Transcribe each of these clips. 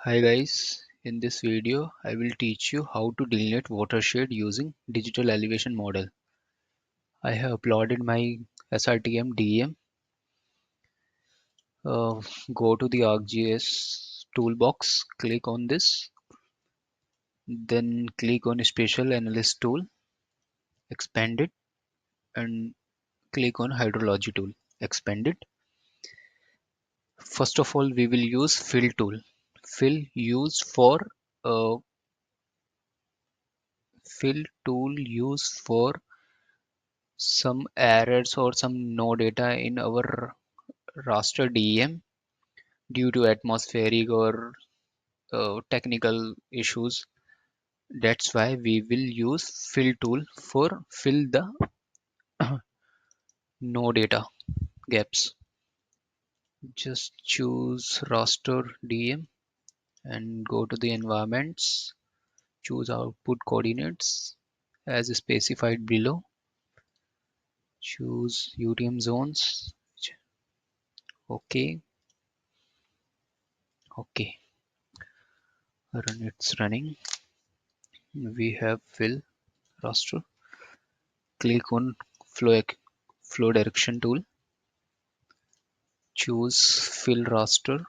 Hi guys, in this video I will teach you how to delineate watershed using digital elevation model. I have uploaded my SRTM DEM. Go to the ArcGIS toolbox, click on this, then click on Spatial Analyst tool, expand it, and click on Hydrology tool, expand it. First of all, we will use Fill tool. Fill used for uh, Fill tool used for some errors or some no data in our raster DEM due to atmospheric or technical issues. That's why we will use fill tool for fill the no data gaps. Just choose raster DEM and go to the environments, choose output coordinates as specified below, choose UTM zones. Okay, okay, it's running. We have fill raster. Click on flow direction tool, choose fill raster,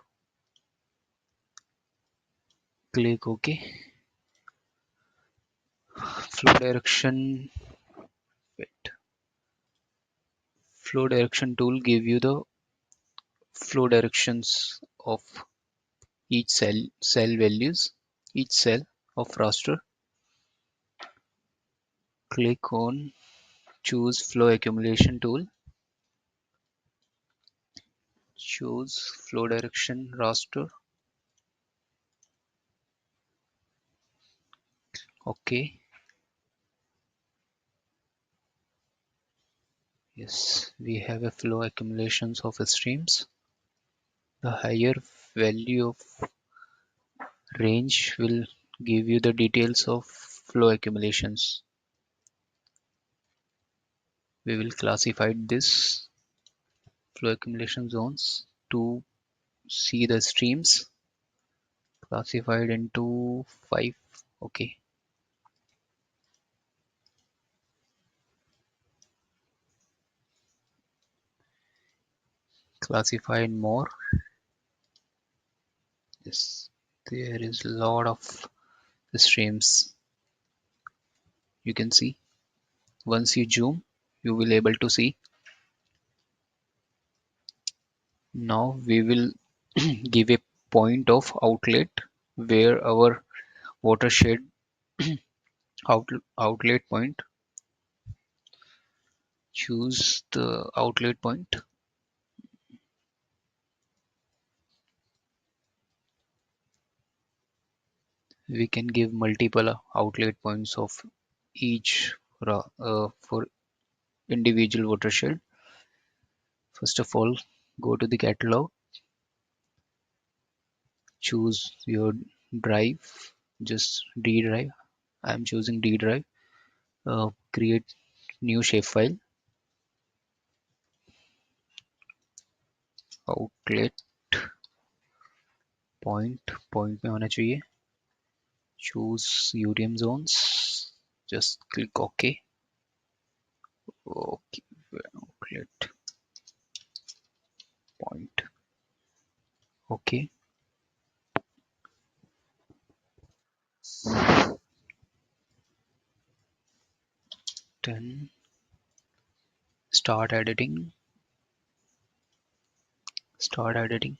click OK. Flow direction wait. Flow direction tool give you the flow directions of each cell values, each cell of raster. Click on choose flow accumulation tool, choose flow direction raster. OK. Yes, we have a flow accumulations of streams. The higher value of range will give you the details of flow accumulations. We will classify this flow accumulation zones to see the streams classified into 5. Okay, classified more. Yes, there is a lot of streams. You can see once you zoom you will able to see. Now we will give a point of outlet where our watershed outlet point. Choose the outlet point. We can give multiple outlet points of each for individual watershed. First of all, go to the catalog, choose your drive, just D drive. I'm choosing D drive. Create new shapefile, outlet point में होना चाहिए. Choose UTM zones, just click OK. Okay, outlet point. Okay. Then start editing. Start editing.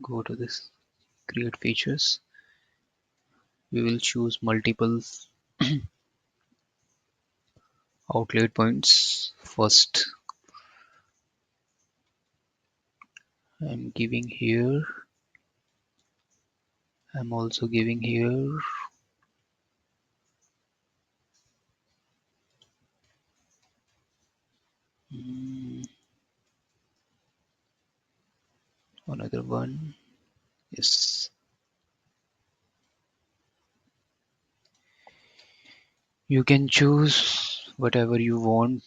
Go to this create features. We will choose multiple outlet points. First, I'm giving here. I'm also giving here. Another one. Yes. You can choose whatever you want.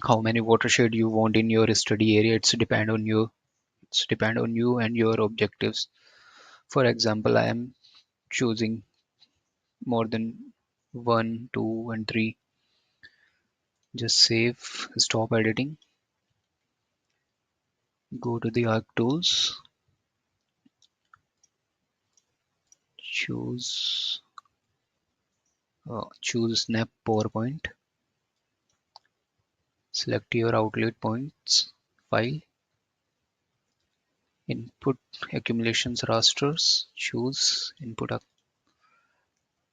How many watershed you want in your study area. It's depend on you. It's depend on you and your objectives. For example, I am choosing more than 1, 2, and 3. Just save, stop editing, go to the Arc Tools, choose Snap PowerPoint, select your outlet points file, input accumulations rasters, choose input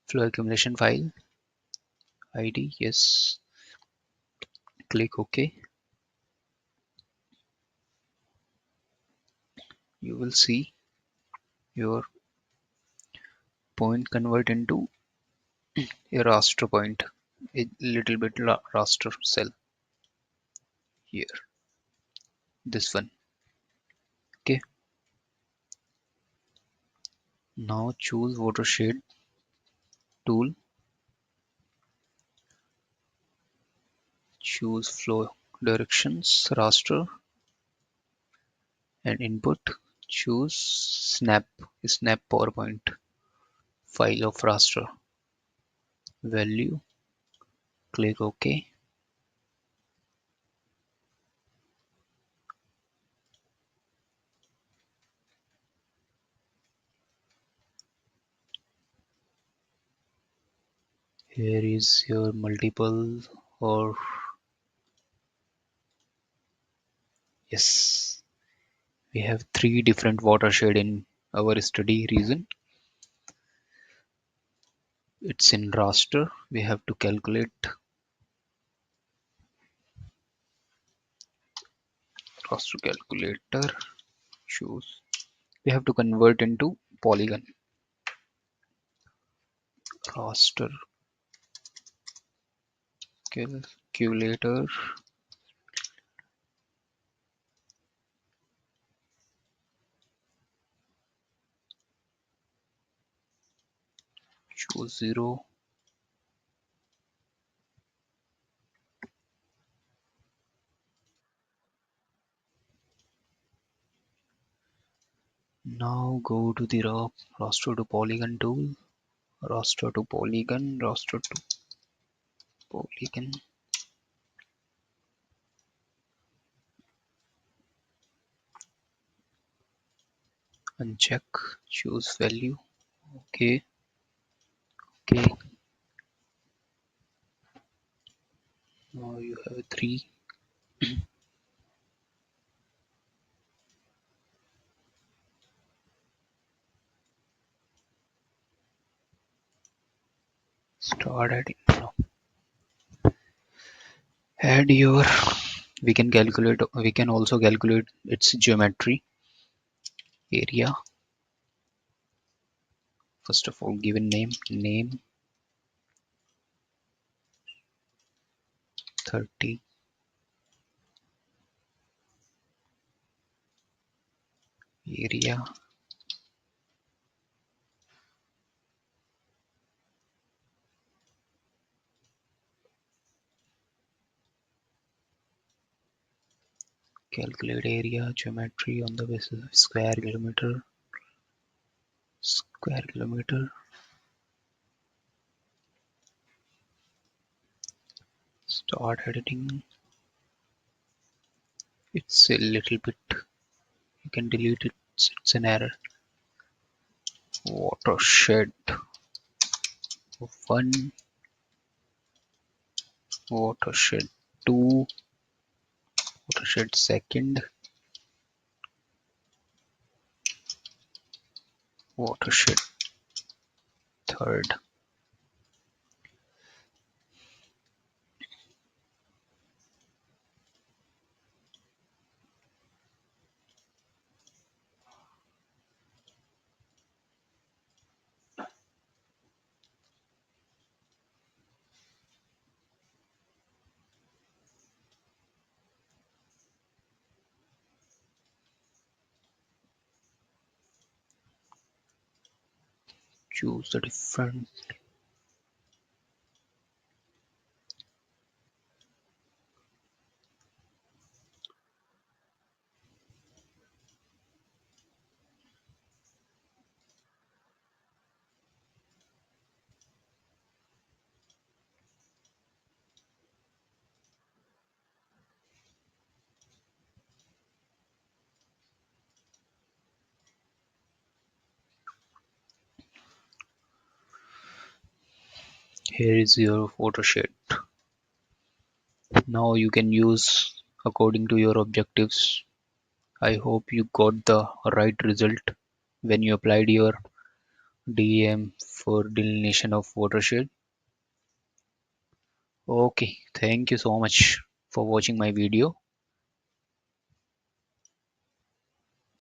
flow accumulation file, ID, yes, click OK. You will see your point convert into a raster point, a little bit raster cell here, this one. Okay, now choose Watershed tool, choose flow directions raster, and input, choose snap PowerPoint file of raster, value, click OK. Here is your multiple, or yes, we have 3 different watershed in our study region. It's in raster. We have to calculate raster calculator, choose. We have to convert into polygon. Raster calculator, choose 0. Now go to the raster to polygon tool, raster to polygon, raster to polygon, uncheck, choose value. Okay, okay. Now you have 3. Start adding. No. Add your. We can calculate. We can also calculate its geometry area. First of all, given name 30, area, calculate area geometry on the basis of square kilometer, start editing. It's a little bit, you can delete it, it's an error. Watershed 1, watershed 2, watershed second, watershed third. Choose the different. Here is your watershed. Now you can use according to your objectives. I hope you got the right result when you applied your DEM for delineation of watershed. Okay, thank you so much for watching my video.